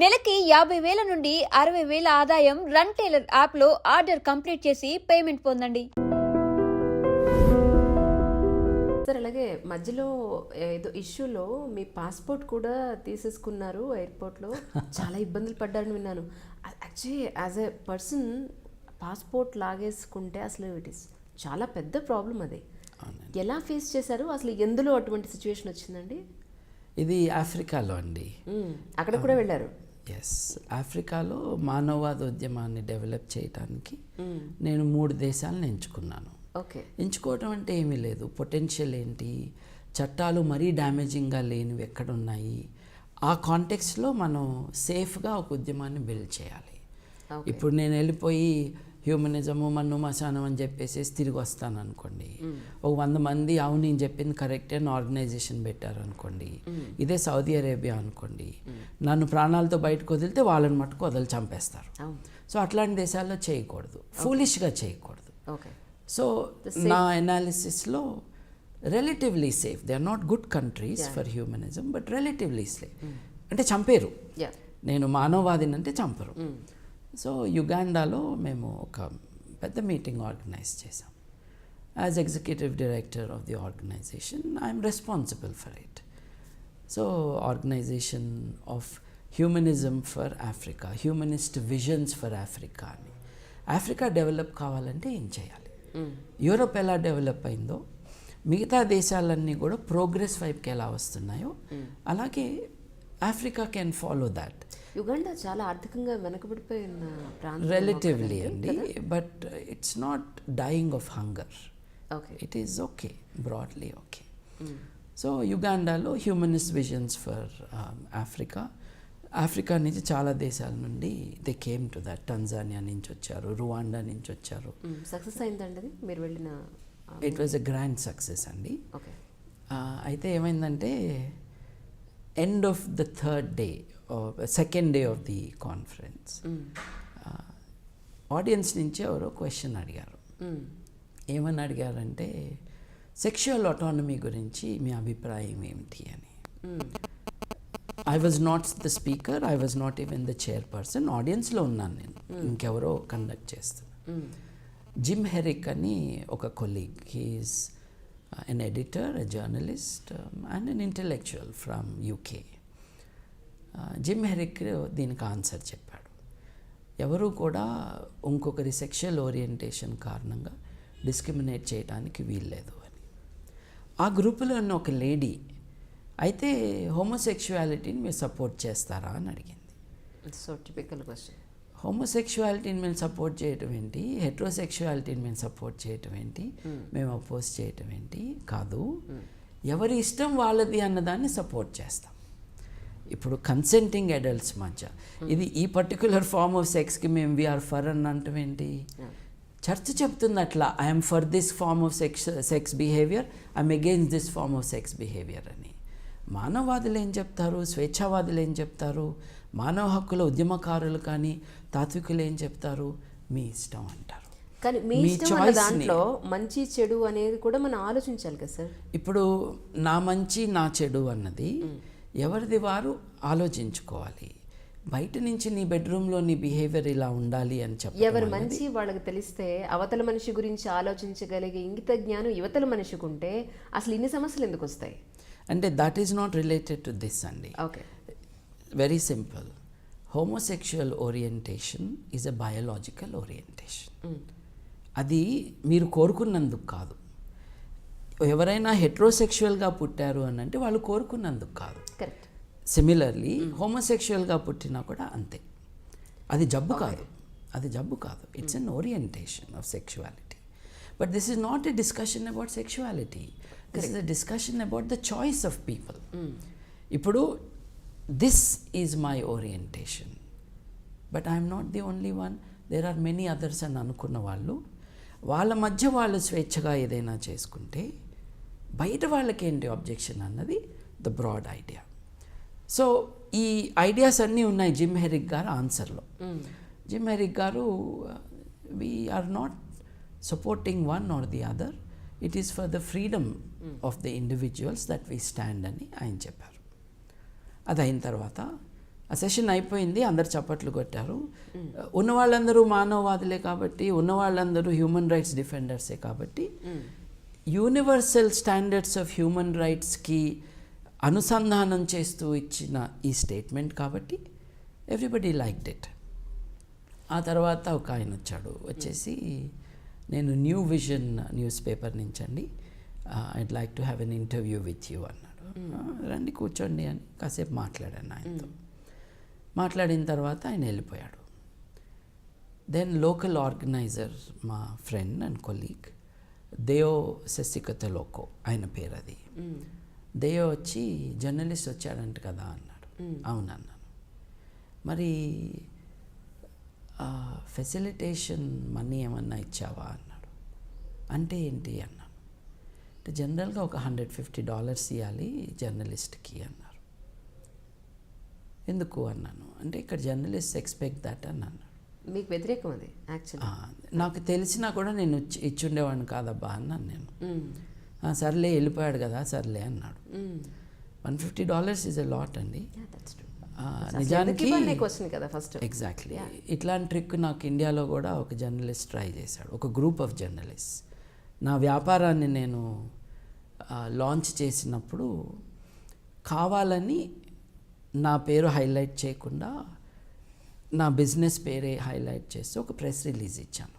నెలకి 50,000 నుండి 60,000 ఆదాయం రన్ టైలర్ యాప్లో ఆర్డర్ కంప్లీట్ చేసి పేమెంట్ పొందండి. సార్ అలాగే మధ్యలో ఏదో ఇష్యూలో మీ పాస్పోర్ట్ కూడా తీసేసుకున్నారు ఎయిర్పోర్ట్లో, చాలా ఇబ్బందులు పడ్డారని విన్నాను. Actually as a person passport లాగేసుకుంటే అసలు ఇట్ ఈస్ చాలా పెద్ద ప్రాబ్లం. అది ఎలా ఫేస్ చేశారు, అసలు ఎందులో అటువంటి సిచ్యువేషన్ వచ్చిందండి? ఇది ఆఫ్రికాలో అండి. అక్కడ కూడా వెళ్ళారు? ఎస్, ఆఫ్రికాలో మానవవాద ఉద్యమాన్ని డెవలప్ చేయడానికి నేను 3 దేశాలను ఎంచుకున్నాను. ఓకే. ఎంచుకోవటం అంటే ఏమీ లేదు, పొటెన్షియల్ ఏంటి, చట్టాలు మరీ డ్యామేజింగ్గా లేనివి ఎక్కడున్నాయి, ఆ కాంటెక్స్లో మనం సేఫ్గా ఒక ఉద్యమాన్ని బిల్డ్ చేయాలి. ఇప్పుడు నేను వెళ్ళిపోయి హ్యూమనిజము మన్ను మశానం అని చెప్పేసి తిరిగి వస్తాను అనుకోండి, ఒక 100 మంది అవును నేను చెప్పింది కరెక్టే అని ఆర్గనైజేషన్ పెట్టారు అనుకోండి, ఇదే సౌదీ అరేబియా అనుకోండి, నన్ను ప్రాణాలతో బయటకు వదిలితే వాళ్ళని మట్టుకు వదిలి చంపేస్తారు. సో అట్లాంటి దేశాల్లో చేయకూడదు, ఫూలిష్గా చేయకూడదు. సో నా ఎనాలిసిస్లో relatively safe, they are not good countries for humanism but relatively safe. అంటే చంపేరు, నేను మానవవాదిని అంటే చంపరు. సో యుగాండాలో మేము ఒక పెద్ద మీటింగ్ ఆర్గనైజ్ చేసాం. As executive director of the organisation I'm responsible for it. So organisation of humanism for Africa, humanist visions for Africa అని. Africa develop కావాలంటే ఏం చేయాలి, యూరోప్ ఎలా డెవలప్ అయిందో మిగతా దేశాలన్నీ కూడా ప్రోగ్రెస్ వైపుకి ఎలా వస్తున్నాయో అలాగే Africa can follow that. Uganda చాలా ఆర్థికంగా వెనకబడిపోయిన ప్రాంతం రిలేటివ్లీ అండి, but it's not dying of hunger. It is okay, broadly okay. So యుగాండాలో humanist visions for Africa, Africa నుంచి చాలా దేశాల నుండి they came to that. Tanzania నుంచి వచ్చారు, రువాండా నుంచి వచ్చారు. సక్సెస్ అయిందండి మీరు వెళ్ళిన? It was a grand success అండి. అయితే ఏమైందంటే end of the second day of the conference audience నుంచి ఎవరో క్వశ్చన్ అడిగారు. ఏమని అడిగారంటే సెక్షువల్ ఆటోనమీ గురించి మీ అభిప్రాయం ఏమిటి అని. I was not the speaker, I was not even the chairperson, ఆడియన్స్లో ఉన్నాను నేను, ఇంకెవరో కండక్ట్ చేస్తాను. జిమ్ హెరిక్ అని ఒక colleague, he is an editor, a journalist and an intellectual from UK. Jim Herrick దీనికి ఆన్సర్ చెప్పాడు. ఎవరు కూడా ఇంకొకరి సెక్షువల్ ఓరియంటేషన్ కారణంగా డిస్క్రిమినేట్ చేయడానికి వీల్లేదు అని. ఆ గ్రూపులో ఉన్న ఒక లేడీ అయితే హోమోసెక్షువాలిటీని మీరు సపోర్ట్ చేస్తారా అని అడిగింది. So typical question. హోమోసెక్షువాలిటీని మేము సపోర్ట్ చేయటం ఏంటి, హెట్రోసెక్షువాలిటీని మేము సపోర్ట్ చేయటం ఏంటి, మేము అపోజ్ చేయటం ఏంటి, కాదు, ఎవరి ఇష్టం వాళ్ళది అన్నదాన్ని సపోర్ట్ చేస్తాం. ఇప్పుడు కన్సెంటింగ్ అడల్ట్స్ మధ్య ఇది ఈ పర్టిక్యులర్ ఫార్మ్ ఆఫ్ సెక్స్కి మేము వీఆర్ ఫర్ అని అంటాం ఏంటి? చర్చ చెప్తుంది అట్లా, I'm for this form of sex behaviour, I'm against this form of sex behaviour అని. మానవవాదులు ఏం చెప్తారు, స్వేచ్ఛావాదులు ఏం చెప్తారు, మానవ హక్కుల ఉద్యమకారులు కానీ తాత్వికులు ఏం చెప్తారు, మీ ఇష్టం అంటారు. కానీ మీ ఇష్టం అన్న దాంట్లో మంచి చెడు అనేది కూడా మనం ఆలోచించాలి కదా సార్. ఇప్పుడు నా మంచి నా చెడు అన్నది ఎవరిది వారు ఆలోచించుకోవాలి. బయట నుంచి నీ బెడ్రూమ్లో నీ బిహేవియర్ ఇలా ఉండాలి అని చెప్పి ఎవరి మంచి వాళ్ళకి తెలిస్తే అవతల మనిషి గురించి ఆలోచించగలిగే ఇంగిత జ్ఞానం యువతల మనిషికి ఉంటే అసలు ఇన్ని సమస్యలు ఎందుకు వస్తాయి అంటే that is not related to this అండి. Okay, very simple. Homosexual orientation is a biological orientation. అది మీరు కోరుకున్నందుకు కాదు. ఎవరైనా హెట్రోసెక్షువల్గా పుట్టారు అని అంటే వాళ్ళు కోరుకున్నందుకు కాదు. కరెక్ట్. సిమిలర్లీ హోమోసెక్షువల్గా పుట్టినా కూడా అంతే. అది జబ్బు కాదు, అది జబ్బు కాదు. It's an orientation of sexuality. But this is not a discussion about sexuality, this is a discussion about the choice of people. ఇప్పుడు this is my orientation but I'm not the only one, there are many others అని అనుకున్న వాళ్ళు వాళ్ళ మధ్య వాళ్ళు స్వేచ్ఛగా ఏదైనా చేసుకుంటే బయట వాళ్ళకి ఏంటి అబ్జెక్షన్ అన్నది ద బ్రాడ్ ఐడియా. సో ఈ ఐడియాస్ అన్నీ ఉన్నాయి జిమ్ హెరిక్ గారు ఆన్సర్లో. జిమ్ హెరిక్ గారు we're not supporting one or the other, it is for the freedom of the individuals that we stand అని ఆయన చెప్పారు. అది అయిన తర్వాత ఆ సెషన్ అయిపోయింది, అందరు చప్పట్లు కొట్టారు. ఉన్న వాళ్ళందరూ మానవవాదులే కాబట్టి, ఉన్న వాళ్ళందరూ హ్యూమన్ రైట్స్ డిఫెండర్సే కాబట్టి, యూనివర్సల్ స్టాండర్డ్స్ ఆఫ్ హ్యూమన్ రైట్స్కి అనుసంధానం చేస్తూ ఇచ్చిన ఈ స్టేట్మెంట్ కాబట్టి ఎవ్రీబడి లైక్డ్ ఇట్. ఆ తర్వాత ఒక ఆయన వచ్చాడు, వచ్చేసి నేను న్యూ విజన్ న్యూస్ పేపర్ నుంచండి, I'd like to have an interview with you అన్నాడు. రండి కూర్చోండి అని కాసేపు మాట్లాడాను ఆయనతో. మాట్లాడిన తర్వాత ఆయన వెళ్ళిపోయాడు. దెన్ లోకల్ ఆర్గనైజర్, మా ఫ్రెండ్ అండ్ కొలీగ్ దేయో శశికతలోకో ఆయన పేరు అది. దేయో వచ్చి జర్నలిస్ట్ వచ్చాడంట కదా అన్నాడు. అవునన్నాను. మరి ఫెసిలిటేషన్ మనీ ఏమన్నా ఇచ్చావా అన్నాడు. అంటే ఏంటి అన్నాను. అంటే జనరల్గా ఒక $150 ఇవ్వాలి జర్నలిస్ట్కి అన్నారు. ఎందుకు అన్నాను. అంటే ఇక్కడ జర్నలిస్ట్ ఎక్స్పెక్ట్ దట్ అని అన్నాడు. మీకు వ్యతిరేకం అది యాక్చువల్లీ. నాకు తెలిసినా కూడా నేను ఇచ్చుండేవాడిని కాదబ్బా అన్నాను నేను. సర్లే వెళ్ళిపోయాడు కదా సర్లే అన్నాడు. $150 ఈజ్ ఎ లాట్ అండి. నిజానికి కదా ఫస్ట్. ఎగ్జాక్ట్లీ ఇట్లాంటి ట్రిక్ నాకు ఇండియాలో కూడా ఒక జర్నలిస్ట్ ట్రై చేశాడు, ఒక గ్రూప్ ఆఫ్ జర్నలిస్ట్. నా వ్యాపారాన్ని నేను లాంచ్ చేసినప్పుడు కావాలని నా పేరు హైలైట్ చేయకుండా నా బిజినెస్ పేరే హైలైట్ చేసి ఒక ప్రెస్ రిలీజ్ ఇచ్చాను.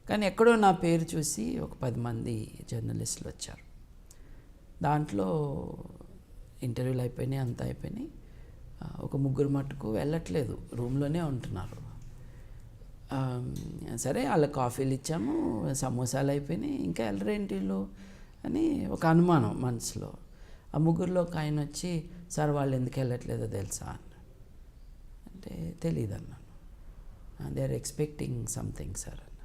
కానీ ఎక్కడో నా పేరు చూసి ఒక 10 మంది జర్నలిస్టులు వచ్చారు. దాంట్లో ఇంటర్వ్యూలు అయిపోయినాయి, అంతా అయిపోయినాయి. ఒక 3 మటుకు వెళ్ళట్లేదు, రూమ్లోనే ఉంటున్నారు. సరే వాళ్ళ కాఫీలు ఇచ్చాము, సమోసాలు అయిపోయినాయి, ఇంకా వెళ్ళరేంటిలో అని ఒక అనుమానం మనసులో. ఆ 3లో ఒక ఆయన వచ్చి, సార్ వాళ్ళు ఎందుకు వెళ్ళట్లేదో తెలుసా అన్నాడు. అంటే తెలియదు అన్నాను. They are expecting something sir అన్న.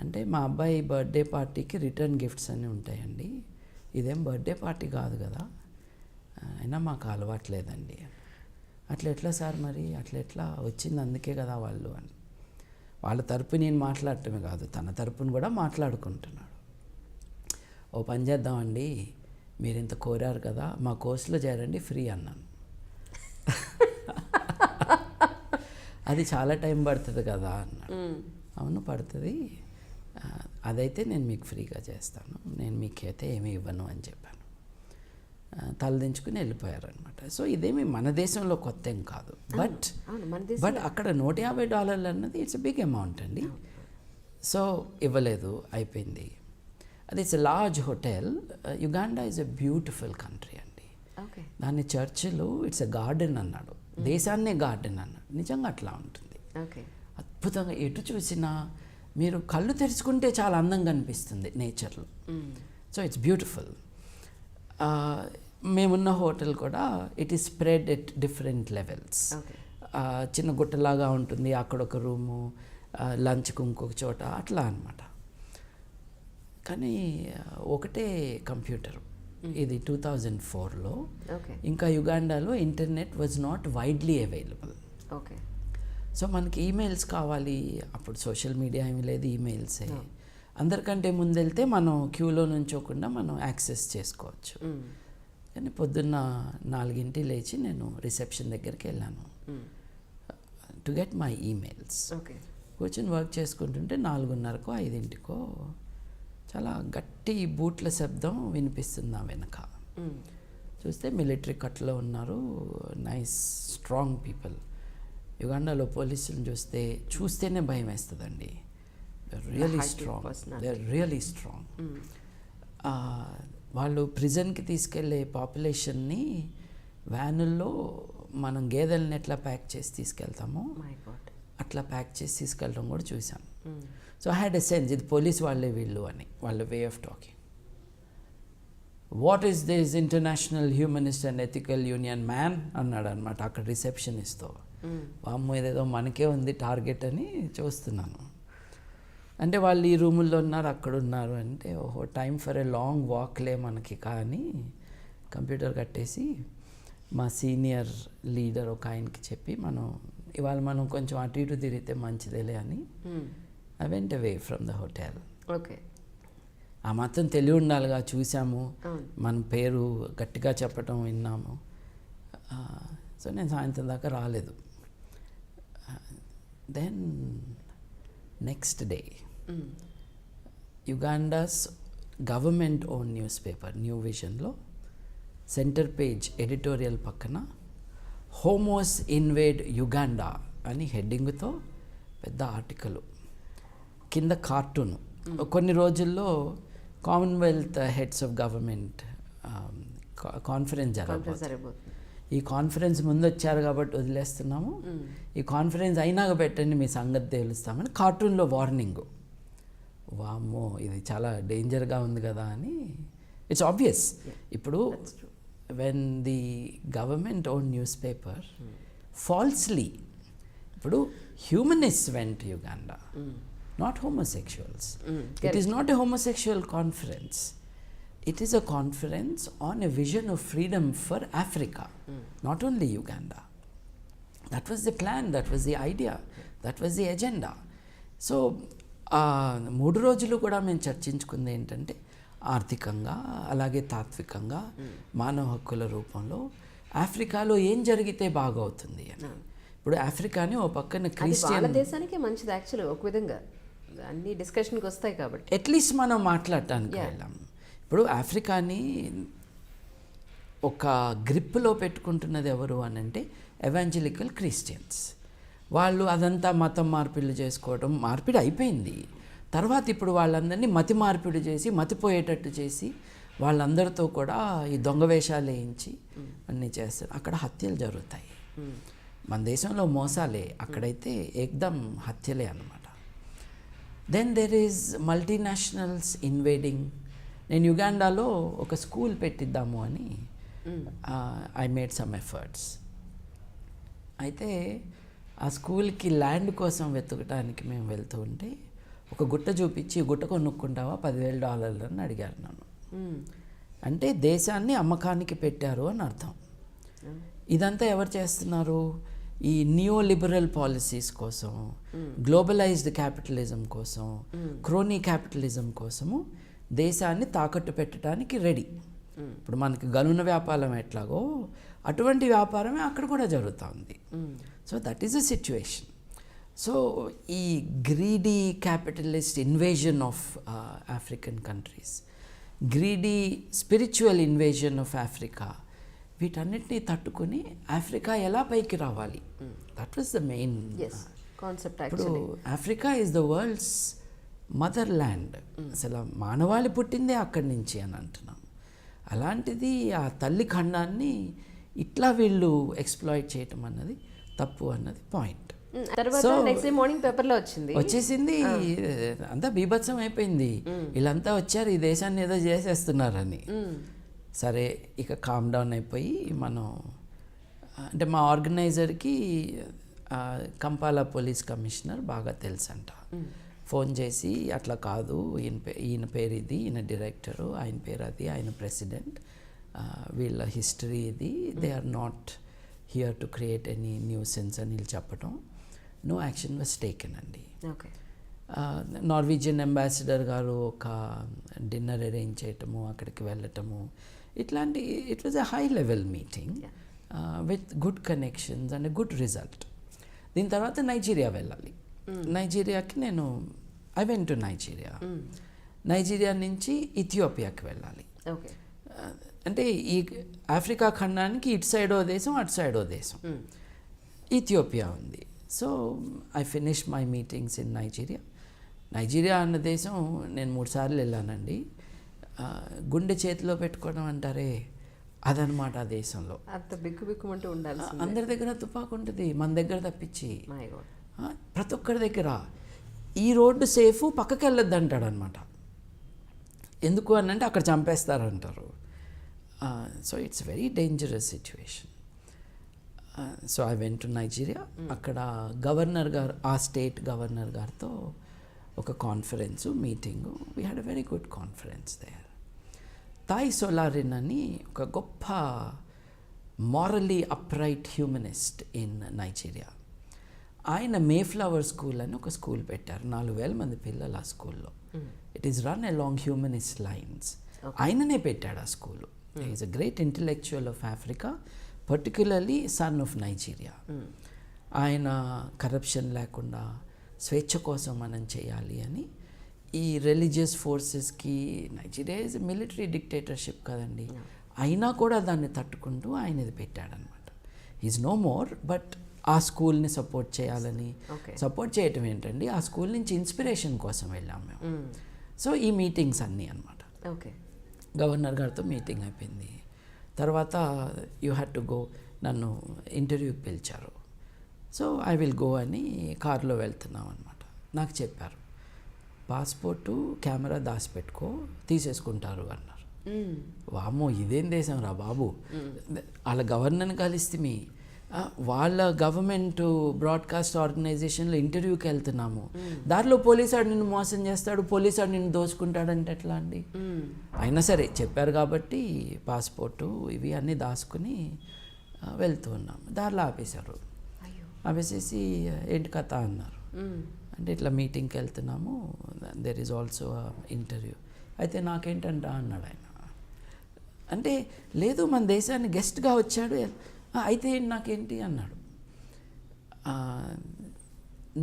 అంటే మా అబ్బాయి బర్త్డే పార్టీకి రిటర్న్ గిఫ్ట్స్ అన్నీ ఉంటాయండి, ఇదేం బర్త్డే పార్టీ కాదు కదా, అయినా మాకు అలవాట్లేదండి. అట్లా ఎట్లా సార్ మరి, అట్లా ఎట్లా వచ్చింది అందుకే కదా వాళ్ళు అని. వాళ్ళ తరపు నేను మాట్లాడటమే కాదు, తన తరపును కూడా మాట్లాడుకుంటున్నాడు. ఓ పని చేద్దామండి, మీరు ఇంత కోరారు కదా మా కోర్సులో చేరండి ఫ్రీ అన్నాను. అది చాలా టైం పడుతుంది కదా అన్నాడు. అవును పడుతుంది, అదైతే నేను మీకు ఫ్రీగా చేస్తాను, నేను మీకైతే ఏమీ ఇవ్వను అని చెప్పాను. తలదించుకుని వెళ్ళిపోయారనమాట. సో ఇదేమి మన దేశంలో కొత్త ఏం కాదు, బట్ అక్కడ $150 అన్నది ఇట్స్ బిగ్ అమౌంట్ అండి. సో ఇవ్వలేదు, అయిపోయింది. అది it's a large hotel. Uganda is a beautiful country అండి. దాన్ని చర్చిలో ఇట్స్ ఎ గార్డెన్ అన్నాడు, దేశాన్నే గార్డెన్ అన్నాడు. నిజంగా అట్లా ఉంటుంది, అద్భుతంగా. ఎటు చూసినా మీరు కళ్ళు తెరుచుకుంటే చాలా అందంగా అనిపిస్తుంది నేచర్లో. So it's beautiful. మేమున్న హోటల్ కూడా it is spread at different levels. చిన్న గుట్టలాగా ఉంటుంది, అక్కడ ఒక రూము, లంచ్కి ఇంకొక చోట అట్లా అనమాట. కానీ ఒకటే కంప్యూటర్. ఇది 2004లో. ఇంకా యుగాండాలో internet was not widely available. So మనకి ఈమెయిల్స్ కావాలి, అప్పుడు సోషల్ మీడియా ఏమీ లేదు, ఈమెయిల్సే. అందరికంటే ముందు వెళ్తే మనం క్యూలో నుంచోకుండా మనం యాక్సెస్ చేసుకోవచ్చు. కానీ పొద్దున్న 4 లేచి నేను రిసెప్షన్ దగ్గరికి వెళ్ళాను టు గెట్ మై ఈమెయిల్స్. కూర్చొని వర్క్ చేసుకుంటుంటే 4:30కో 5కో చాలా గట్టి బూట్ల శబ్దం వినిపిస్తుంది నా వెనక. చూస్తే మిలిటరీ కట్లో ఉన్నారు, నైస్ స్ట్రాంగ్ పీపుల్. యుగాండాలో పోలీసులను చూస్తేనే భయం వేస్తుందండి. Really strong. వాళ్ళు ప్రిజన్కి తీసుకెళ్లే పాపులేషన్ని వ్యానుల్లో మనం గేదెలను ఎట్లా ప్యాక్ చేసి తీసుకెళ్తామో అట్లా ప్యాక్ చేసి తీసుకెళ్ళడం కూడా చూసాను. So I had a sense ఇది పోలీస్ వాళ్ళే వీళ్ళు అని, వాళ్ళ way of talking. What is this international humanist and ethical union man అన్నాడు అనమాట అక్కడ రిసెప్షనిస్ట్తో. వామ్మో ఇదేదో మనకే ఉంది టార్గెట్ అని చూస్తున్నాను. అంటే వాళ్ళు ఈ రూముల్లో ఉన్నారు, అక్కడ ఉన్నారు అంటే ఓహో టైం ఫర్ ఎ లాంగ్ వాక్లే మనకి. కానీ కంప్యూటర్ కట్టేసి మా సీనియర్ లీడర్ ఒక ఆయనకి చెప్పి ఇవాళ మనం కొంచెం అటు ఇటు తిరిగితే మంచిదేలే అని I went away from the hotel. ఆ మాత్రం తెలివి ఉండాలిగా, చూసాము, మన పేరు గట్టిగా చెప్పటం విన్నాము. సో సో నేను సాయంత్రం దాకా రాలేదు. Then next day Uganda's government own newspaper New విజన్లో సెంటర్ పేజ్ ఎడిటోరియల్ పక్కన హోమోస్ ఇన్వేడ్ యుగాండా అని హెడ్డింగ్తో పెద్ద ఆర్టికల్, కింద కార్టూను. కొన్ని రోజుల్లో Commonwealth heads of government conference జరగబోతుంది. ఈ కాన్ఫరెన్స్ ముందు వచ్చారు కాబట్టి వదిలేస్తున్నాము, ఈ కాన్ఫరెన్స్ అయినాక పెట్టండి మీ సంగతి తెలుస్తామని కార్టూన్లో వార్నింగ్. వామ్మో ఇది చాలా డేంజర్గా ఉంది కదా అని. It's obvious. ఇప్పుడు when the government own newspaper falsely, ఇప్పుడు humanist went Uganda, not homosexuals. It is not a homosexual conference. It is a conference on a vision of freedom for Africa, not only Uganda. That was the plan, that was the idea, that was the agenda. So, 3 రోజులు కూడా మేము చర్చించుకుంది ఏంటంటే ఆర్థికంగా అలాగే తాత్వికంగా మానవ హక్కుల రూపంలో ఆఫ్రికాలో ఏం జరిగితే బాగవుతుంది అని. ఇప్పుడు ఆఫ్రికాని ఓ పక్కన క్రిస్టియన్ దేశానికి మంచిది యాక్చువల్లీ, ఒక విధంగా అన్ని డిస్కషన్కి వస్తాయి కాబట్టి అట్లీస్ట్ మనం మాట్లాడటానికి వెళ్ళాం. ఇప్పుడు ఆఫ్రికాని ఒక గ్రిప్లో పెట్టుకుంటున్నది ఎవరు అని అంటే ఎవాంజలికల్ క్రిస్టియన్స్. వాళ్ళు అదంతా మతం మార్పిడి చేసుకోవడం, మార్పిడి అయిపోయింది. తర్వాత ఇప్పుడు వాళ్ళందరినీ మతి మార్పిడి చేసి మతిపోయేటట్టు చేసి వాళ్ళందరితో కూడా ఈ దొంగ వేషాలు వేయించి అన్నీ చేస్తారు. అక్కడ హత్యలు జరుగుతాయి. మన దేశంలో మోసాలే, అక్కడైతే ఏకదం హత్యలే అన్నమాట. Then there is multinationals invading. నేను యుగాండాలో ఒక స్కూల్ పెట్టిద్దాము అని ఐ మేడ్ సమ్ ఎఫర్ట్స్. అయితే ఆ స్కూల్కి ల్యాండ్ కోసం వెతకడానికి మేము వెళ్తూ ఉంటే ఒక గుట్ట చూపించి, గుట్ట కొనుక్కుంటావా $10,000 అని అడిగారు నన్ను. అంటే దేశాన్ని అమ్మకానికి పెట్టారు అని అర్థం. ఇదంతా ఎవరు చేస్తున్నారు? ఈ నియో లిబరల్ పాలసీస్ కోసం, గ్లోబలైజ్డ్ క్యాపిటలిజం కోసం, క్రోనీ క్యాపిటలిజం కోసము దేశాన్ని తాకట్టు పెట్టడానికి రెడీ. ఇప్పుడు మనకి గనున వ్యాపారం ఎట్లాగో అటువంటి వ్యాపారమే అక్కడ కూడా జరుగుతుంది. So that is a situation. So ఈ greedy capitalist invasion of African countries, greedy spiritual invasion of Africa, వీటన్నిటిని తట్టుకుని ఆఫ్రికా ఎలా పైకి రావాలి, that was the main concept. ఇప్పుడు Africa is the world's mother land. అసలు మానవాళి పుట్టిందే అక్కడి నుంచి అని అంటున్నాం. అలాంటిది ఆ తల్లి ఖండాన్ని ఇట్లా వీళ్ళు ఎక్స్ప్లాయిట్ చేయటం అన్నది తప్పు అన్నది పాయింట్. తర్వాత నెక్స్ట్ మార్నింగ్ పేపర్లో వచ్చేసింది, అంతా బీభత్సం అయిపోయింది. వీళ్ళంతా వచ్చారు ఈ దేశాన్ని ఏదో చేసేస్తున్నారని. సరే ఇక కామ్ డౌన్ అయిపోయి మనం, అంటే మా ఆర్గనైజర్కి కంపాలా పోలీస్ కమిషనర్ బాగా తెలుసంట. ఫోన్ చేసి అట్లా కాదు, ఈయన పేరు ఇది, ఈయన డైరెక్టరు, ఆయన పేరు అది, ఆయన ప్రెసిడెంట్, వీళ్ళ హిస్టరీ ఇది, they are not here to create any nuisance అని వీళ్ళు చెప్పటం. నో యాక్షన్ వాజ్ టేకెన్ అండి. నార్వీజియన్ అంబాసిడర్ గారు ఒక డిన్నర్ అరేంజ్ చేయటము, అక్కడికి వెళ్ళటము, ఇట్లాంటి it was a high level meeting with good connections and good result. దీని తర్వాత నైజీరియా వెళ్ళాలి. నైజీరియాకి I went to Nigeria. Nigeria నుంచి ఇథియోపియాకి వెళ్ళాలి. అంటే ఈ ఆఫ్రికా ఖండానికి ఇటు సైడో దేశం, అటు సైడో దేశం, ఇథియోపియా ఉంది. So I finish my meetings in Nigeria. Nigeria అన్న దేశం నేను 3 సార్లు వెళ్ళానండి. గుండె చేతిలో పెట్టుకోవడం అంటారే, అదనమాట ఆ దేశంలో. అంత బిక్కుబిక్కుమంటూ ఉండాలి. అందరి దగ్గర తుపాకు ఉంటుంది, మన దగ్గర తప్పించి ప్రతి ఒక్కరి దగ్గర. ఈ రోడ్డు సేఫ్, పక్కకి వెళ్ళొద్దు అంటాడు అనమాట. ఎందుకు అని అంటే అక్కడ చంపేస్తారంటారు. So it's very dangerous situation. So I went to Nigeria. అక్కడ గవర్నర్ గారు, ఆ స్టేట్ గవర్నర్ గారితో ఒక conference, meeting. We had a very good conference there. Tai Solarin అని ఒక గొప్ప morally upright humanist in Nigeria. ఆయన మేఫ్లవర్ స్కూల్ అని ఒక స్కూల్ పెట్టారు. 4,000 మంది పిల్లలు ఆ స్కూల్లో. It is run along humanist lines. ఆయననే పెట్టాడు ఆ school. Is a great intellectual of Africa, particularly son of Nigeria. ఆయన కరప్షన్ లేకుండా స్వేచ్ఛ కోసం మనం చేయాలి అని ఈ రిలీజియస్ ఫోర్సెస్కి, నైజీరియా ఇస్ మిలిటరీ డిక్టేటర్షిప్ కదండి, అయినా కూడా దాన్ని తట్టుకుంటూ ఆయన ఇది పెట్టాడనమాట. ఈజ్ నో మోర్, బట్ ఆ స్కూల్ని సపోర్ట్ చేయాలని, సపోర్ట్ చేయటం ఏంటండి, ఆ స్కూల్ నుంచి ఇన్స్పిరేషన్ కోసం వెళ్ళాం మేము. సో ఈ మీటింగ్స్ అన్నీ అనమాట. ఓకే, గవర్నర్ గారితో మీటింగ్ అయిపోయింది. తర్వాత యూ హ్యాడ్ టు గో, నన్ను ఇంటర్వ్యూకి పిలిచారు. సో ఐ విల్ గో అని కారులో వెళ్తున్నాం అనమాట. నాకు చెప్పారు, పాస్పోర్టు కెమెరా దాచిపెట్టుకో, తీసేసుకుంటారు అన్నారు. వామ్మో, ఇదేం దేశం రా బాబు, వాళ్ళ గవర్నర్ని కలిస్తే వాళ్ళ గవర్నమెంట్ బ్రాడ్కాస్ట్ ఆర్గనైజేషన్లో ఇంటర్వ్యూకి వెళ్తున్నాము, దారిలో పోలీసాడు నిన్ను మోసం చేస్తాడు, పోలీసాడు నిన్ను దోచుకుంటాడంటే ఎట్లా అండి. అయినా సరే చెప్పారు కాబట్టి పాస్పోర్టు ఇవి అన్నీ దాచుకుని వెళ్తూ ఉన్నాము. దారిలో ఆపేశారు. ఆపేసేసి ఏంటి కథ అన్నారు. అంటే ఇట్లా మీటింగ్కి వెళ్తున్నాము, దెర్ ఈజ్ ఆల్సో ఇంటర్వ్యూ. అయితే నాకేంటంట అన్నాడు ఆయన. అంటే లేదు, మన దేశాన్ని గెస్ట్గా వచ్చాడు, అయితే నాకేంటి అన్నాడు.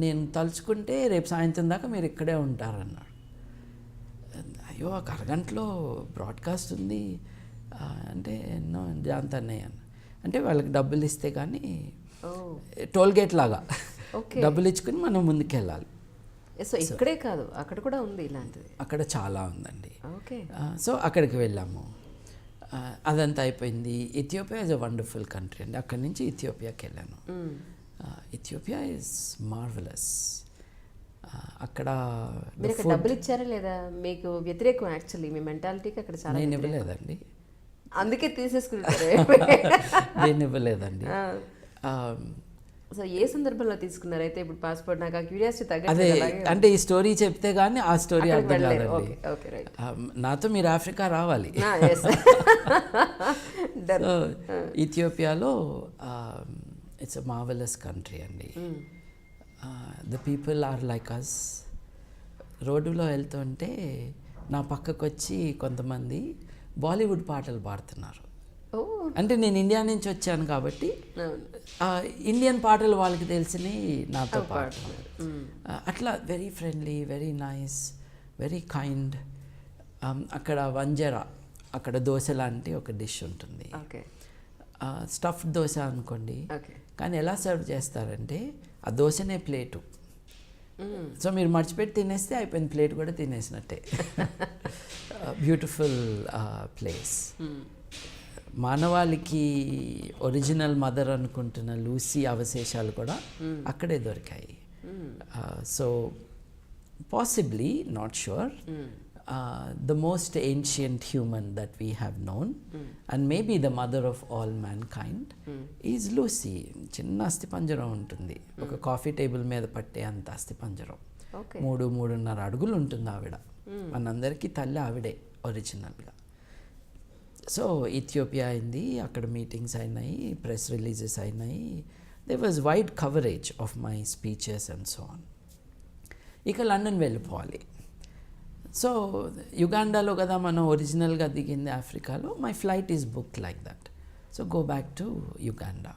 నేను తలుచుకుంటే రేపు సాయంత్రం దాకా మీరు ఇక్కడే ఉంటారన్నాడు. అయ్యో, ఒక అరగంటలో బ్రాడ్కాస్ట్ ఉంది అంటే ఎన్నో జాంతన్నయ్య అన్న. అంటే వాళ్ళకి డబ్బులు ఇస్తే కానీ టోల్గేట్ లాగా డబ్బులు ఇచ్చుకుని మనం ముందుకెళ్ళాలి. సో ఇక్కడే కాదు, అక్కడ కూడా ఉంది ఇలాంటిది. అక్కడ చాలా ఉందండి. ఓకే, సో అక్కడికి వెళ్ళాము. అదంతా అయిపోయింది. Ethiopia is a wonderful country అండి. అక్కడి నుంచి ఇథియోపియాకి వెళ్ళాను. Ethiopia is marvellous. అక్కడ డబ్బులు ఇచ్చారా లేదా? మీకు వ్యతిరేకం యాక్చువల్లీ మీ మెంటాలిటీకి అక్కడ చాలా. నేను ఇవ్వలేదండి, అందుకే తీసేసుకుంటారు. నేను ఇవ్వలేదండి. సో ఏ సందర్భంలో తీసుకున్నారు అయితే ఇప్పుడు పాస్పోర్ట్? నాకు ఆ క్యూరియాసిటీ అదే, అంటే ఈ స్టోరీ చెప్తే కానీ ఆ స్టోరీ అర్థం కాదండి. ఓకే, నాతో మీరు ఆఫ్రికా రావాలి. ఇథియోపియాలో ఇట్స్ అ మార్వెలస్ కంట్రీ అండి. The people are like us. రోడ్డులో వెళ్తుంటే నా పక్కకు వచ్చి కొంతమంది బాలీవుడ్ పాటలు పాడుతున్నారు. అంటే నేను ఇండియా నుంచి వచ్చాను కాబట్టి ఇండియన్ పాటలు వాళ్ళకి తెలిసినవి నాతో పాడుతున్నారు. అట్లా very friendly, very nice, very kind. అక్కడ వంజరా, అక్కడ దోశ లాంటి ఒక డిష్ ఉంటుంది, స్టఫ్డ్ దోశ అనుకోండి. కానీ ఎలా సర్వ్ చేస్తారంటే ఆ దోశనే ప్లేటు. సో మీరు మర్చిపెట్టి తినేస్తే అయిపోయింది, ప్లేట్ కూడా తినేసినట్టే. Beautiful place. మానవాళికి ఒరిజినల్ మదర్ అనుకుంటున్న లూసీ అవశేషాలు కూడా అక్కడే దొరికాయి. So possibly, not sure, the most ancient human that we have known and maybe the mother of all mankind is Lucy. చిన్న అస్థిపంజరం ఉంటుంది, ఒక కాఫీ టేబుల్ మీద పట్టే అంత అస్థిపంజరం. 3-3.5 అడుగులు ఉంటుంది ఆవిడ. మనందరికీ తల్లి ఆవిడే ఒరిజినల్గా. సో ఇథియోపియా అయింది, అక్కడ మీటింగ్స్ అయినాయి, ప్రెస్ రిలీజెస్ అయినాయి. They was wide coverage of my speeches and so on. ఇక లండన్ వెళ్ళిపోవాలి. సో యుగాండాలో కదా మనం ఒరిజినల్గా దిగింది, ఆఫ్రికాలో. My flight is booked like that. So go back to Uganda.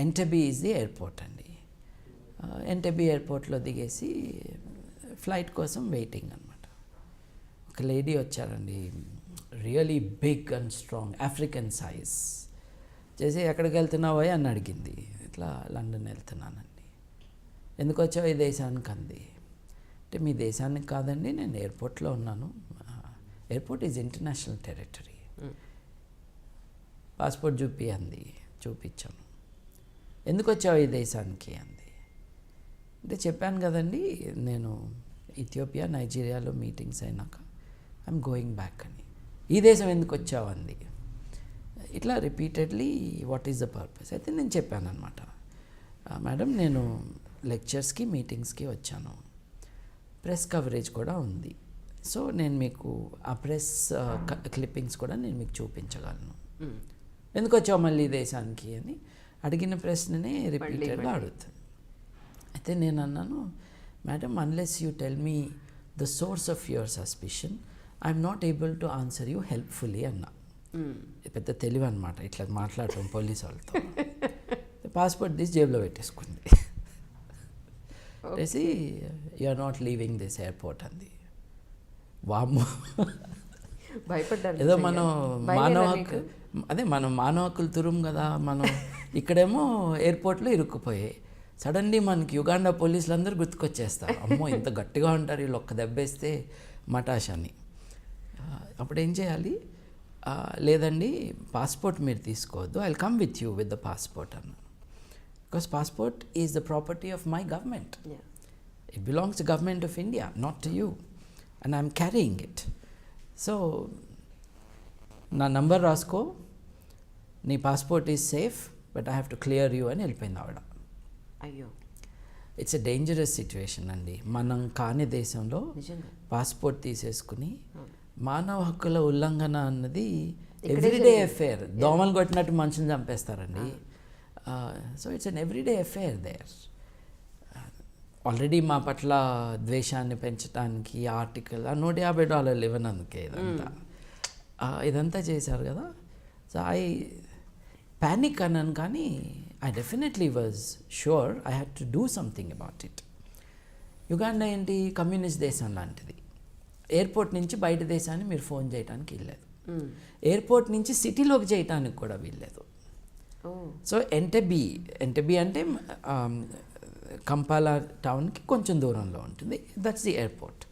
Entebbe is the airport అండి. ఎంటెబీ ఎయిర్పోర్ట్లో దిగేసి ఫ్లైట్ కోసం వెయిటింగ్ అనమాట. ఒక లేడీ వచ్చారండి, really big and strong, African size. చేసి ఎక్కడికి వెళ్తున్నావో అని అడిగింది. ఇట్లా లండన్ వెళ్తున్నానండి. ఎందుకు వచ్చావు ఈ దేశానికి అంది. అంటే మీ దేశానికి కాదండి, నేను ఎయిర్పోర్ట్లో ఉన్నాను. Airport is international territory. Passport చూపి అంది. చూపించాను. ఎందుకు వచ్చావు ఈ దేశానికి అంది. అంటే చెప్పాను కదండి, నేను ఇథియోపియా, నైజీరియాలో మీటింగ్స్ అయినాక ఐఎమ్ గోయింగ్ బ్యాక్ అని. ఈ దేశం ఎందుకు వచ్చావు అంది. ఇట్లా repeatedly what is the purpose. అయితే నేను చెప్పాను అనమాట, మేడం నేను లెక్చర్స్కి, మీటింగ్స్కి వచ్చాను, ప్రెస్ కవరేజ్ కూడా ఉంది. సో నేను మీకు ఆ ప్రెస్ క్లిప్పింగ్స్ కూడా నేను మీకు చూపించగలను. ఎందుకు వచ్చావు మళ్ళీ దేశానికి అని అడిగిన ప్రశ్ననే రిపీటెడ్గా అడుగుతాను. అయితే నేను అన్నాను, madam unless you tell me the source of your suspicion I'm not able to answer you helpfully అన్నా. పెద్ద తెలివి అనమాట ఇట్లా మాట్లాడటం పోలీస్ వాళ్ళతో. పాస్పోర్ట్ తీసి జేబులో పెట్టేసుకుంది. పెట్టేసి you are not leaving this airport అంది. వామ్మో, భయపడ్డారు ఏదో మనం మానవ హక్కు, అదే మనం మానవ హక్కులు తురుం కదా మనం. ఇక్కడేమో ఎయిర్పోర్ట్లో ఇరుక్కుపోయాయి. సడన్లీ మనకి యుగాండా పోలీసులు అందరూ గుర్తుకొచ్చేస్తారు. అమ్మో ఇంత గట్టిగా ఉంటారు వీళ్ళు, ఒక్క దెబ్బేస్తే మటాష్ అని. అప్పుడు ఏం చేయాలి? లేదండి పాస్పోర్ట్ మీరు తీసుకోవద్దు, I will come with you with the passport అన్న. Because passport is the property of my government. It belongs to government of India, not to you, and I'm carrying it. So నా number రాసుకో, నీ passport is safe but I have to clear you అని వెళ్ళిపోయింది ఆవిడ. అయ్యో, it's a dangerous situation అండి. మనం కాని దేశంలో నిజంగా పాస్పోర్ట్ తీసేసుకుని మానవ హక్కుల ఉల్లంఘన అన్నది ఎవ్రీడే అఫేర్. దోమలు కొట్టినట్టు మనుషుని చంపేస్తారండి. So it's an everyday affair there. Already మా పట్ల ద్వేషాన్ని పెంచడానికి ఆర్టికల్ $150 ఇవ్వనందుకే ఇదంతా చేశారు కదా. సో ఐ ప్యానిక్ అన్నాను, కానీ I definitely was sure I had to do something about it. Uganda ఏంటి, కమ్యూనిస్ట్ దేశం లాంటిది. ఎయిర్పోర్ట్ నుంచి బయట దేశాన్ని మీరు ఫోన్ చేయడానికి వీల్లేదు, ఎయిర్పోర్ట్ నుంచి సిటీలోకి చేయడానికి కూడా వీల్లేదు. సో ఎంటెబీ అంటే కంపాలా టౌన్కి కొంచెం దూరంలో ఉంటుంది, దట్స్ ది ఎయిర్పోర్ట్.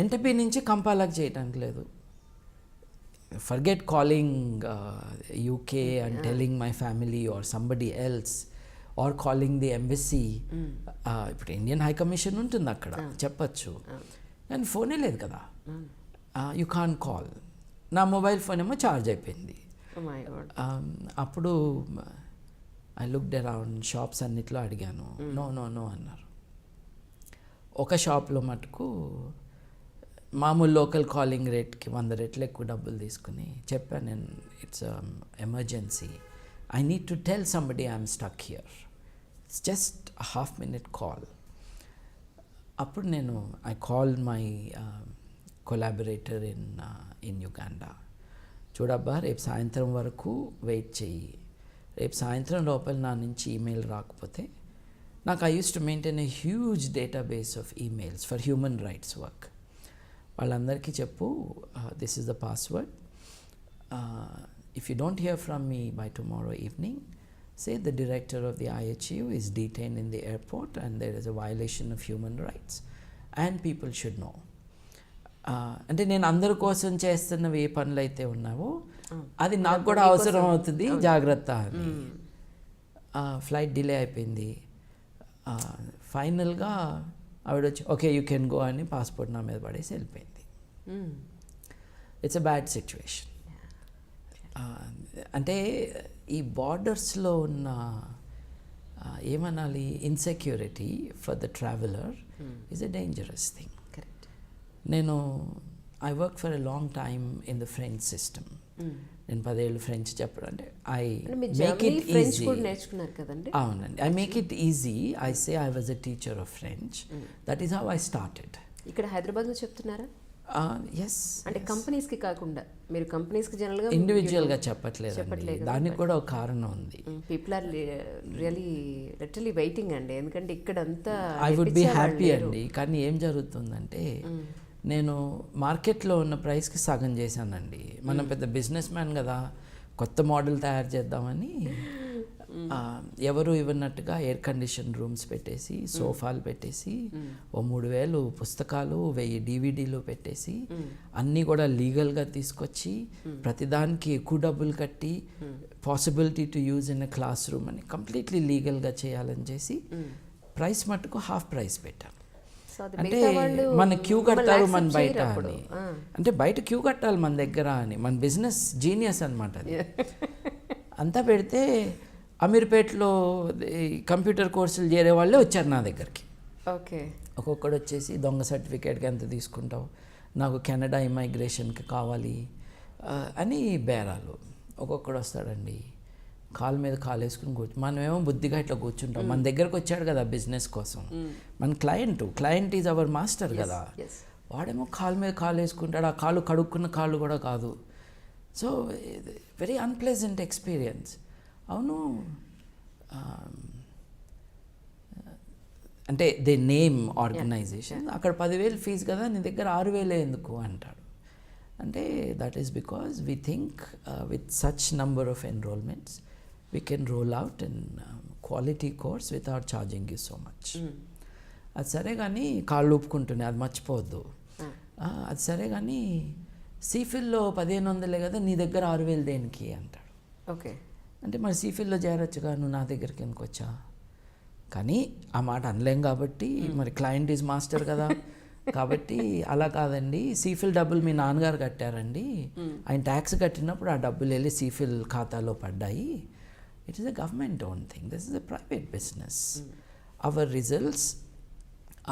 ఎంటెబీ నుంచి కంపాలాకి చేయడానికి లేదు. Forget calling UK and telling my family or somebody else, or calling the embassy. ఇప్పుడు ఇండియన్ హై కమిషన్ ఉంటుంది అక్కడ, చెప్పచ్చు. కానీ ఫోనే లేదు కదా, యూ కాన్ కాల్. నా మొబైల్ ఫోన్ ఏమో ఛార్జ్ అయిపోయింది. అప్పుడు ఐ లుక్డ్ అరౌండ్, షాప్స్ అన్నిట్లో అడిగాను, నో నో నో అన్నారు. ఒక షాప్లో మటుకు మామూలు లోకల్ కాలింగ్ రేట్కి 100 రెట్లు ఎక్కువ డబ్బులు తీసుకుని చెప్పాను నేను, it's emergency, I need to tell somebody I'm stuck here, it's just half minute call. అప్పుడు నేను I call my collaborator in Uganda. చూడబ్బా, రేపు సాయంత్రం వరకు వెయిట్ చెయ్యి, రేపు సాయంత్రం లోపల నా నుంచి ఈమెయిల్ రాకపోతే నాకు, I use to maintain a huge database of emails for human rights work. వాళ్ళందరికీ చెప్పు, this is the password, if you don't hear from me by tomorrow evening, say the director of the IHU is detained in the airport and there is a violation of human rights and people should know. అంటే నేను అందరి కోసం చేస్తున్నవి ఏ పనులు అయితే ఉన్నావో అది నాకు కూడా అవసరం అవుతుంది, జాగ్రత్త అని. ఫ్లైట్ డిలే అయిపోయింది. ఫైనల్గా ఆవిడ వచ్చి ఓకే యూ కెన్ గో అని పాస్పోర్ట్ నా మీద పడేసి వెళ్ళిపోయింది. It's a bad situation. అంటే ఈ బార్డర్స్లో ఉన్న ఏమనాలి, insecurity for the traveller is a dangerous thing. నేను I work for a long time in the French system. నేను 10 ఏళ్ళు ఫ్రెంచ్ చెప్పడం అంటే ఐ మేక్ ఇట్ ఈజీ. అవునండి, I make it easy. I say I was a teacher of French. That is how I started. ఇక్కడ హైదరాబాద్లో చెప్తున్నారా? Yes. అంటే కంపెనీస్కి కాకుండా మీరు కంపెనీస్కి జనరల్గా ఇండివిజువల్గా చెప్పట్లేదు, దానికి కూడా ఒక కారణం ఉంది. పీపుల్ ఆర్ లిటరలీ వెయిటింగ్ అండి, ఎందుకంటే ఇక్కడంతా ఐ వుడ్ బి హ్యాపీ అండి. కానీ ఏం జరుగుతుందంటే నేను మార్కెట్లో ఉన్న ప్రైస్కి సగం చేశానండి. మనం పెద్ద బిజినెస్ మ్యాన్ కదా, కొత్త మోడల్ తయారు చేద్దామని ఎవరు ఇవ్వనట్టుగా ఎయిర్ కండిషన్ రూమ్స్ పెట్టేసి, సోఫాలు పెట్టేసి, ఓ 3,000 పుస్తకాలు, 1000 DVDలు పెట్టేసి, అన్నీ కూడా లీగల్గా తీసుకొచ్చి, ప్రతిదానికి ఎక్కువ డబ్బులు కట్టి, possibility to use in a class room అని కంప్లీట్లీ లీగల్గా చేయాలని చేసి ప్రైస్ మట్టుకు హాఫ్ ప్రైస్ పెట్టాను. అంటే మన క్యూ కట్టాలి మన బయట అని, అంటే బయట క్యూ కట్టాలి మన దగ్గర అని, మన బిజినెస్ జీనియస్ అనమాట అది. అంతా పెడితే అమీర్పేటలో కంప్యూటర్ కోర్సులు చేరే వాళ్ళే వచ్చారు నా దగ్గరికి. ఓకే, ఒక్కొక్కడు వచ్చేసి దొంగ సర్టిఫికేట్కి ఎంత తీసుకుంటావు, నాకు కెనడా ఇమైగ్రేషన్కి కావాలి అని బేరాలు. ఒక్కొక్కడు వస్తాడండి, కాలు మీద కాలు వేసుకుని మనమేమో బుద్ధిగా ఇట్లా కూర్చుంటాం. మన దగ్గరకు వచ్చాడు కదా బిజినెస్ కోసం, మన క్లయింట్ ఈజ్ అవర్ మాస్టర్ కదా. వాడేమో కాలు మీద కాలు వేసుకుంటాడు, ఆ కాలు కడుక్కున్న కాళ్ళు కూడా కాదు. So very unpleasant experience. అవును, అంటే దే నేమ్ ఆర్గనైజేషన్, అక్కడ 10,000 ఫీజు కదా, నీ దగ్గర 6,000 ఎందుకు అంటాడు. అంటే that is because we think with such number of enrolments we can roll out in quality course without charging you so much. అది సరే కానీ కాళ్ళు ఊపుకుంటున్నాయి, అది మర్చిపోవద్దు. అది సరే కానీ సీఫిల్లో 1,500 కదా, నీ దగ్గర 6,000 దేనికి అంటాడు. ఓకే, అంటే మరి సీఫిల్లో చేరొచ్చుగా, నువ్వు నా దగ్గరికి ఎందుకు వచ్చా? కానీ ఆ మాట అనలేం కాబట్టి, మరి క్లయింట్ ఈజ్ మాస్టర్ కదా, కాబట్టి అలా కాదండి, సీఫిల్ డబ్బులు మీ నాన్నగారు కట్టారండి, ఆయన ట్యాక్స్ కట్టినప్పుడు ఆ డబ్బులు వెళ్ళి సీఫిల్ ఖాతాలో పడ్డాయి. It is a government own thing, this is a private business. Our results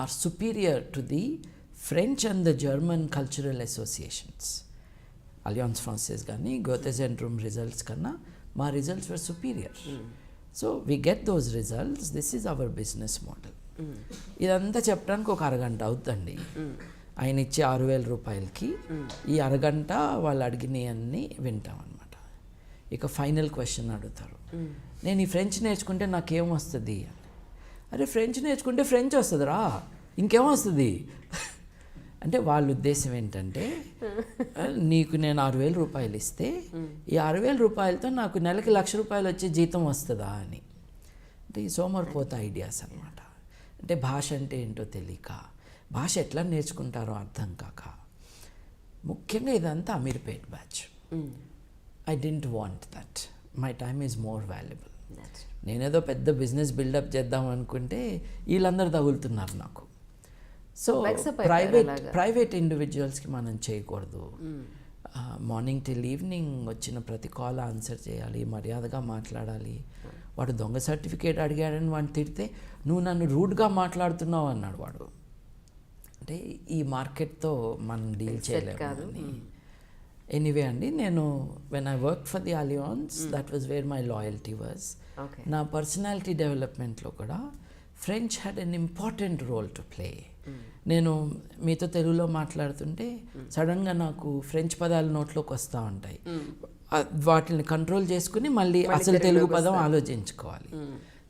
are superior to the French and the German cultural associations. Alliance Francaise కానీ గోతే సెంట్రూమ్ రిజల్ట్స్ కన్నా మా results were superior. So we get those results, this is our business model. ఇదంతా చెప్పడానికి ఒక అరగంట అవుతుందండి. ఆయన ఇచ్చే 6,000 రూపాయలకి ఈ అరగంట వాళ్ళు అడిగినవన్నీ వింటాం అనమాట. ఇక ఫైనల్ క్వశ్చన్ అడుగుతారు, నేను ఈ ఫ్రెంచ్ నేర్చుకుంటే నాకేం వస్తుంది? అరే ఫ్రెంచ్ నేర్చుకుంటే ఫ్రెంచ్ వస్తుందిరా, ఇంకేం వస్తుంది అంటే వాళ్ళ ఉద్దేశం ఏంటంటే, నీకు నేను 6,000 రూపాయలు ఇస్తే ఈ 6,000 రూపాయలతో నాకు నెలకి 1,00,000 రూపాయలు వచ్చే జీతం వస్తుందా అని. అంటే ఈ సోమరిపోత ఐడియాస్ అనమాట. అంటే భాష అంటే ఏంటో తెలియక, భాష ఎట్లా నేర్చుకుంటారో అర్థం కాక. ముఖ్యంగా ఇదంతా Ameerpet batch. I don't want that, my time is more valuable. నేనేదో పెద్ద బిజినెస్ బిల్డప్ చేద్దాం అనుకుంటే వీళ్ళందరూ తగులుతున్నారు నాకు. సో ప్రైవేట్ ఇండివిజువల్స్కి మనం చేయకూడదు. మార్నింగ్ టిల్ ఈవినింగ్ వచ్చిన ప్రతి కాల్ ఆన్సర్ చేయాలి, మర్యాదగా మాట్లాడాలి. వాడు దొంగ సర్టిఫికేట్ అడిగాడని వాడిని తిడితే నువ్వు నన్ను రూడ్గా మాట్లాడుతున్నావు అన్నాడు వాడు. అంటే ఈ మార్కెట్తో మనం డీల్ చేయలేము. ఎనీవే అండి, నేను when I work for the Alliance, that was where my loyalty was. నా పర్సనాలిటీ డెవలప్మెంట్లో కూడా French had an important role to play. నేను మీతో తెలుగులో మాట్లాడుతుంటే సడన్గా నాకు ఫ్రెంచ్ పదాలు నోట్లోకి వస్తూ ఉంటాయి. వాటిని కంట్రోల్ చేసుకుని మళ్ళీ అసలు తెలుగు పదం ఆలోచించుకోవాలి.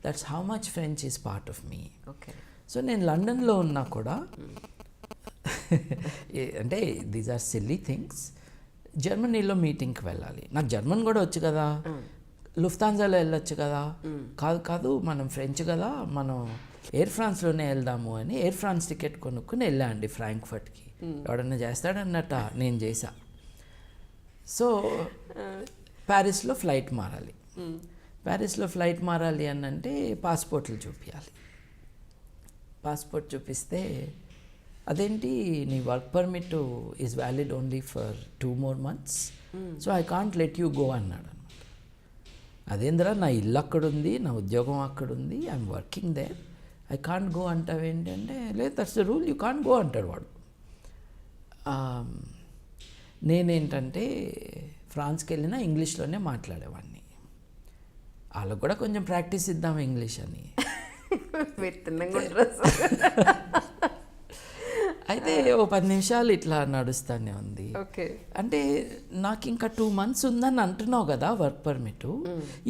That's how much French is part of me. So నేను లండన్లో ఉన్నా కూడా అంటే దీస్ ఆర్ సిల్లీ థింగ్స్. జర్మనీలో మీటింగ్కి వెళ్ళాలి, నాకు జర్మన్ కూడా వచ్చు కదా, లుఫ్తాన్జాలో వెళ్ళొచ్చు కదా. కాదు మనం ఫ్రెంచ్ కదా, మనం ఎయిర్ ఫ్రాన్స్లోనే వెళ్దాము అని ఎయిర్ ఫ్రాన్స్ టికెట్ కొనుక్కుని వెళ్ళా అండి ఫ్రాంక్ఫర్ట్కి. ఎవడన్నా చేస్తాడన్నట్ట, నేను చేశా. సో ప్యారిస్లో ఫ్లైట్ మారాలి. ప్యారిస్లో ఫ్లైట్ మారాలి అని అంటే పాస్పోర్ట్లు చూపించాలి. పాస్పోర్ట్ చూపిస్తే అదేంటి నీ work permit is valid only for 2 more months, so I can't let you go అన్నాడు అనమాట. అదేంద్రా, నా ఇల్లు అక్కడుంది, నా ఉద్యోగం అక్కడుంది, I'm working there, I can't go అంటావు ఏంటంటే, లేదు that's the rule, you can't go అంటాడు వాడు. నేనేంటంటే ఫ్రాన్స్కి వెళ్ళినా ఇంగ్లీష్లోనే మాట్లాడేవాడిని. వాళ్ళకు కూడా కొంచెం ప్రాక్టీస్ ఇద్దాం ఇంగ్లీష్ అని. అయితే ఓ 10 నిమిషాలు ఇట్లా నడుస్తూనే ఉంది. అంటే నాకు ఇంకా 2 months ఉందని అంటున్నావు కదా వర్క్ పర్మిట్,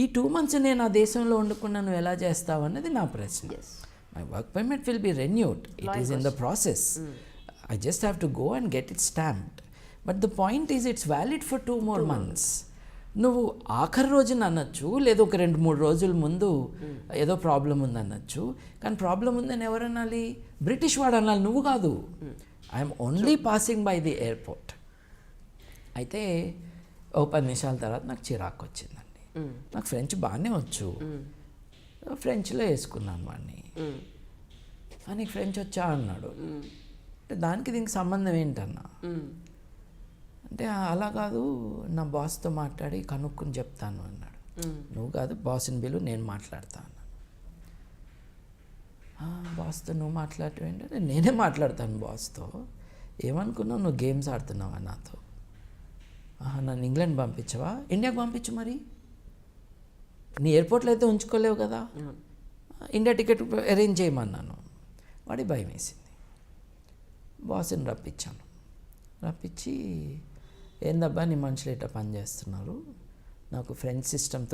ఈ 2 months నేను ఆ దేశంలో ఉండకుండా నువ్వు ఎలా చేస్తావు అన్నది నా ప్రశ్న. My work permit will be renewed, it is in the process, I just have to go and get it stamped. But the point is it's valid for 2 more months. నువ్వు ఆఖరి రోజున అనొచ్చు, లేదా ఒక 2-3 రోజుల ముందు ఏదో ప్రాబ్లం ఉందనొచ్చు, కానీ ప్రాబ్లం ఉందని ఎవరు అనాలి? బ్రిటిష్ వాడు అనాలి, నువ్వు కాదు. I'm only passing by the airport. అయితే ఓ 10 నిమిషాల తర్వాత నాకు చిరాకు వచ్చిందండి. నాకు ఫ్రెంచ్ బాగానే వచ్చు, ఫ్రెంచ్లో వేసుకున్నాను వాడిని. నీకు ఫ్రెంచ్ వచ్చా అన్నాడు. అంటే దానికి దీనికి సంబంధం ఏంటన్నా అంటే, అలా కాదు, నా బాస్తో మాట్లాడి కనుక్కుని చెప్తాను అన్నాడు. నువ్వు కాదు, బాస్ని బిలు, నేను మాట్లాడతా అన్నాను. బాస్తో నువ్వు మాట్లాడటం ఏంటంటే, నేనే మాట్లాడతాను బాస్తో. ఏమనుకున్నావు, నువ్వు గేమ్స్ ఆడుతున్నావా నాతో? నన్ను ఇంగ్లాండ్ పంపించవా? ఇండియాకి పంపించు, మరి నీ ఎయిర్పోర్ట్లో అయితే ఉంచుకోలేవు కదా, ఇండియా టికెట్ అరేంజ్ చేయమన్నాను. వాడి భయం వేసింది. బాస్ని రప్పించాను. రప్పించి ఏందబ్బా నీ మనుషులు ఇట్లా పనిచేస్తున్నారు, నాకు ఫ్రెండ్ సిస్టమ్